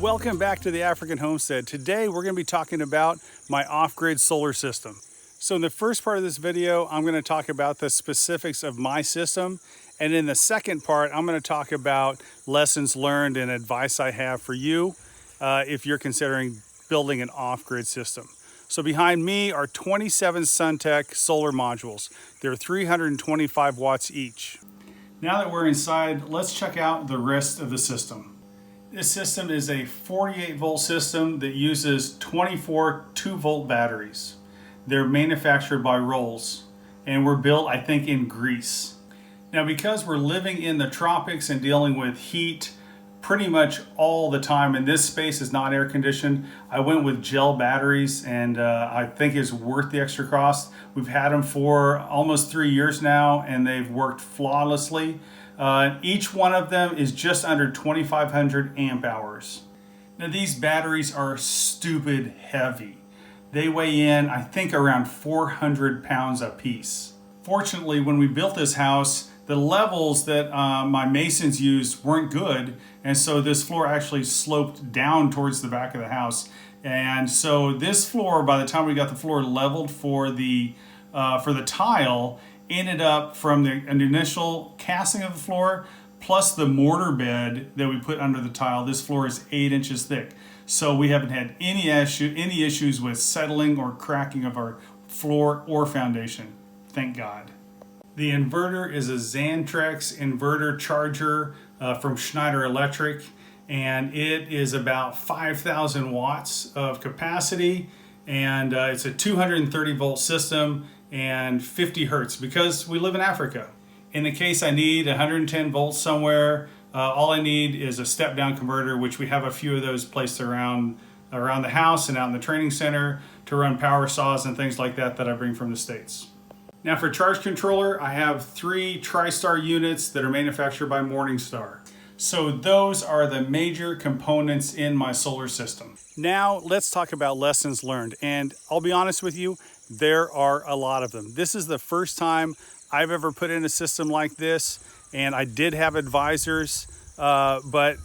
Welcome back to the African Homestead. Today we're going to be talking about my off-grid solar system. So in the first part of this video, I'm going to talk about the specifics of my system. And in the second part, I'm going to talk about lessons learned and advice I have for you if you're considering building an off-grid system. So behind me are 27 SunTech solar modules. They're 325 watts each. Now that we're inside, let's check out the rest of the system. This system is a 48 volt system that uses 24 2-volt batteries. They're manufactured by Rolls and were built, I think, in Greece. Now, because we're living in the tropics and dealing with heat pretty much all the time, and this space is not air conditioned, I went with gel batteries, and I think it's worth the extra cost. We've had them for almost 3 years now, and they've worked flawlessly. Each one of them is just under 2,500 amp hours. Now, these batteries are stupid heavy. They weigh in, I think, around 400 pounds a piece. Fortunately, when we built this house, the levels that my masons used weren't good, and so this floor actually sloped down towards the back of the house. And so this floor, by the time we got the floor leveled for the tile, ended up from an initial casting of the floor plus the mortar bed that we put under the tile. This floor is 8 inches thick. So we haven't had any issues with settling or cracking of our floor or foundation. Thank God. The inverter is a Xantrex inverter charger from Schneider Electric, and it is about 5,000 watts of capacity, and it's a 230 volt system and 50 hertz because we live in Africa. In the case I need 110 volts somewhere, all I need is a step down converter, which we have a few of those placed around the house and out in the training center to run power saws and things like that I bring from the States. Now for charge controller, I have 3 TriStar units that are manufactured by Morningstar. So those are the major components in my solar system. Now let's talk about lessons learned. And I'll be honest with you, there are a lot of them. This is the first time I've ever put in a system like this, and I did have advisors, but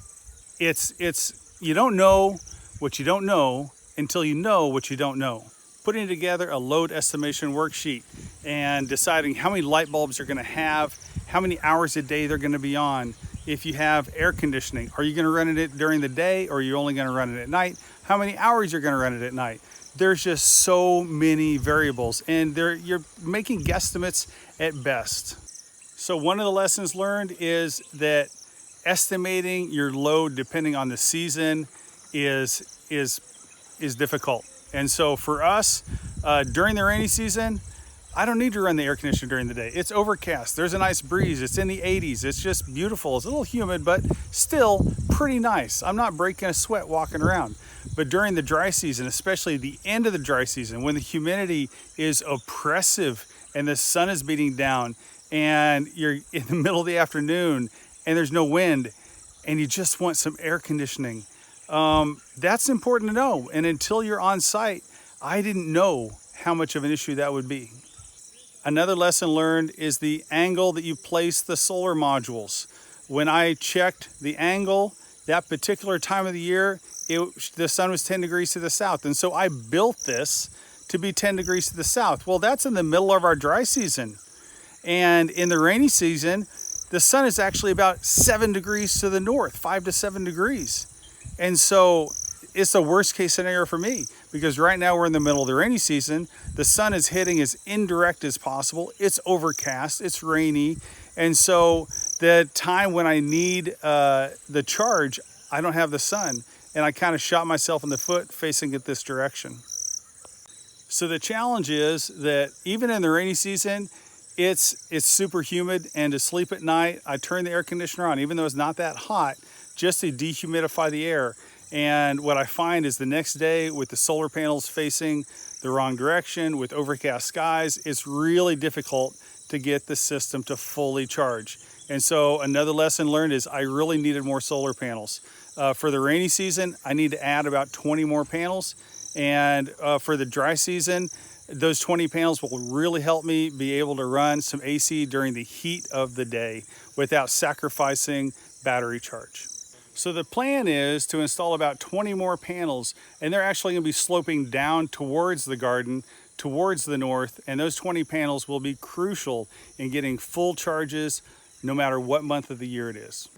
it's you don't know what you don't know until you know what you don't know. Putting together a load estimation worksheet and deciding how many light bulbs you're going to have, how many hours a day they're going to be on. If you have air conditioning, are you going to run it during the day or are you only going to run it at night? How many hours you're going to run it at night? There's just so many variables, and you're making guesstimates at best. So one of the lessons learned is that estimating your load depending on the season is difficult. And so for us, during the rainy season, I don't need to run the air conditioner during the day. It's overcast, there's a nice breeze, it's in the 80s, it's just beautiful. It's a little humid, but still pretty nice. I'm not breaking a sweat walking around. But during the dry season, especially the end of the dry season, when the humidity is oppressive and the sun is beating down and you're in the middle of the afternoon and there's no wind and you just want some air conditioning, that's important to know. And until you're on site, I didn't know how much of an issue that would be. Another lesson learned is the angle that you place the solar modules. When I checked the angle, that particular time of the year, the sun was 10 degrees to the south. And so I built this to be 10 degrees to the south. Well, that's in the middle of our dry season. And in the rainy season, the sun is actually about 7 degrees to the north, 5 to 7 degrees. And so it's the worst case scenario for me because right now we're in the middle of the rainy season. The sun is hitting as indirect as possible. It's overcast, it's rainy. And so the time when I need the charge, I don't have the sun. And I kind of shot myself in the foot facing it this direction. So the challenge is that even in the rainy season, it's super humid, and to sleep at night, I turn the air conditioner on, even though it's not that hot, just to dehumidify the air. And what I find is the next day with the solar panels facing the wrong direction, with overcast skies, it's really difficult to get the system to fully charge. And so another lesson learned is I really needed more solar panels. For the rainy season, I need to add about 20 more panels. And for the dry season, those 20 panels will really help me be able to run some AC during the heat of the day without sacrificing battery charge. So the plan is to install about 20 more panels, and they're actually going to be sloping down towards the garden, towards the north, and those 20 panels will be crucial in getting full charges no matter what month of the year it is.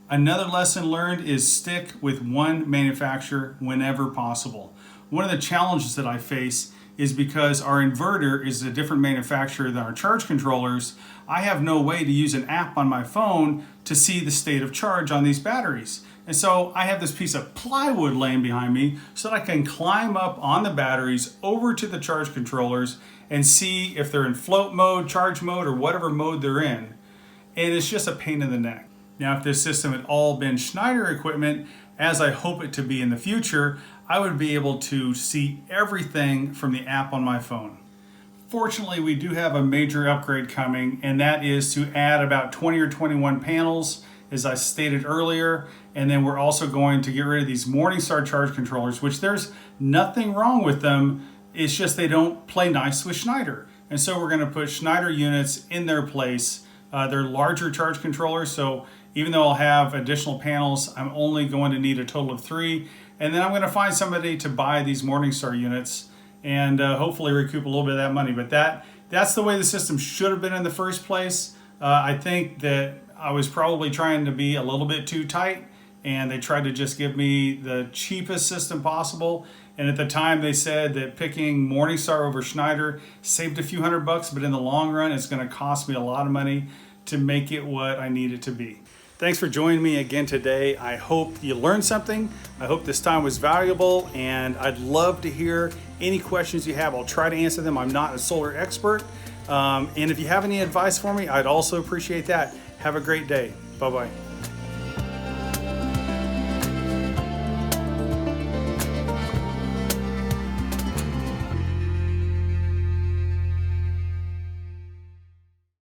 Another lesson learned is stick with one manufacturer whenever possible. One of the challenges that I face is because our inverter is a different manufacturer than our charge controllers. I have no way to use an app on my phone to see the state of charge on these batteries. And so I have this piece of plywood laying behind me so that I can climb up on the batteries over to the charge controllers and see if they're in float mode, charge mode, or whatever mode they're in. And it's just a pain in the neck. Now, if this system had all been Schneider equipment, as I hope it to be in the future, I would be able to see everything from the app on my phone. Fortunately, we do have a major upgrade coming, and that is to add about 20 or 21 panels, as I stated earlier, and then we're also going to get rid of these Morningstar charge controllers, which there's nothing wrong with them, it's just they don't play nice with Schneider. And so we're going to put Schneider units in their place. They're larger charge controllers, so even though I'll have additional panels, I'm only going to need a total of 3. And then I'm going to find somebody to buy these Morningstar units and hopefully recoup a little bit of that money. But that's the way the system should have been in the first place. I think that I was probably trying to be a little bit too tight, and they tried to just give me the cheapest system possible. And at the time they said that picking Morningstar over Schneider saved a few $100, but in the long run it's going to cost me a lot of money to make it what I need it to be. Thanks for joining me again today. I hope you learned something. I hope this time was valuable, and I'd love to hear any questions you have. I'll try to answer them. I'm not a solar expert. And if you have any advice for me, I'd also appreciate that. Have a great day. Bye-bye.